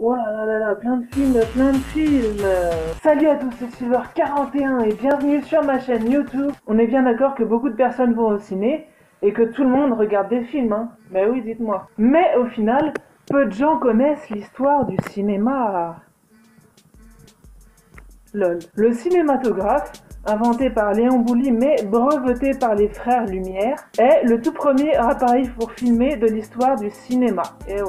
Oh là, plein de films, plein de films. Salut à tous, c'est Silver41 et bienvenue sur ma chaîne YouTube. On est bien d'accord que beaucoup de personnes vont au ciné et que tout le monde regarde des films, hein. Mais oui, dites-moi. Mais au final, peu de gens connaissent l'histoire du cinéma. LOL. Le cinématographe, inventé par Léon Bouly mais breveté par les frères Lumière, est le tout premier appareil pour filmer de l'histoire du cinéma. Et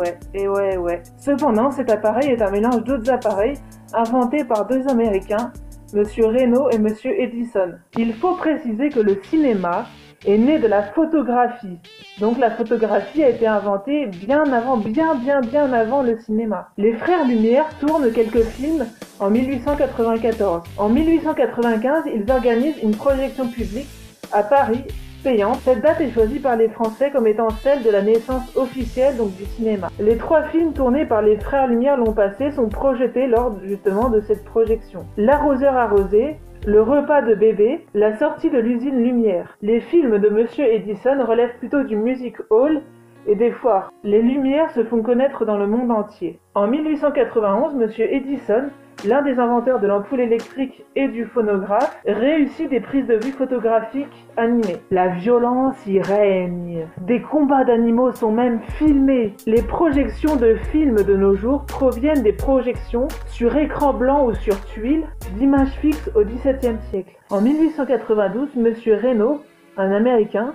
ouais. Cependant, cet appareil est un mélange d'autres appareils inventés par deux Américains, Monsieur Reynaud et Monsieur Edison. Il faut préciser que le cinéma est né de la photographie. Donc la photographie a été inventée bien avant le cinéma. Les frères Lumière tournent quelques films en 1894. En 1895, ils organisent une projection publique à Paris, payante. Cette date est choisie par les Français comme étant celle de la naissance officielle donc du cinéma. Les 3 films tournés par les frères Lumière l'an passé sont projetés lors justement de cette projection. L'arroseur arrosé, le repas de bébé, la sortie de l'usine Lumière. Les films de Monsieur Edison relèvent plutôt du music hall et des foires. Les Lumières se font connaître dans le monde entier. En 1891, Monsieur Edison, l'un des inventeurs de l'ampoule électrique et du phonographe, réussit des prises de vue photographiques animées. La violence y règne. Des combats d'animaux sont même filmés. Les projections de films de nos jours proviennent des projections sur écran blanc ou sur tuiles d'images fixes au XVIIe siècle. En 1892, Monsieur Reynaud, un Américain,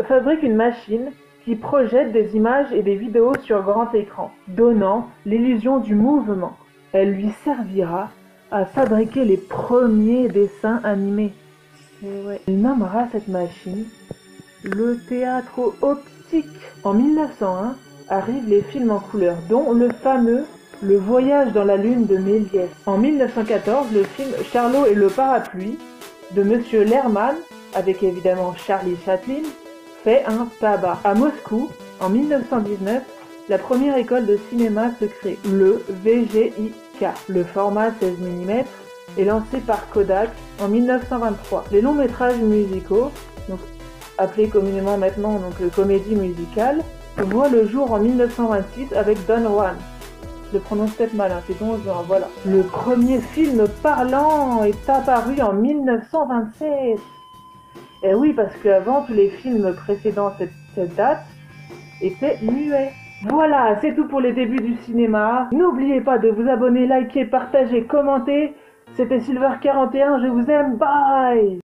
fabrique une machine qui projette des images et des vidéos sur grand écran, donnant l'illusion du mouvement. Elle lui servira à fabriquer les premiers dessins animés. Il nommera cette machine le théâtre optique. En 1901 arrivent les films en couleur, dont le fameux Le Voyage dans la Lune de Méliès. En 1914, le film Charlot et le parapluie de Monsieur Lerman, avec évidemment Charlie Chaplin, fait un tabac. À Moscou, en 1919, la première école de cinéma se crée, le VGIK. Le format 16 mm est lancé par Kodak en 1923. Les longs métrages musicaux, donc appelés communément maintenant comédie musicale, voient le jour en 1926 avec Don Juan. Je le prononce peut-être mal, c'est Don Juan, voilà. Le premier film parlant est apparu en 1927. Et oui, parce qu'avant, tous les films précédant cette date étaient muets. Voilà, c'est tout pour les débuts du cinéma. N'oubliez pas de vous abonner, liker, partager, commenter. C'était Silver41, je vous aime, bye!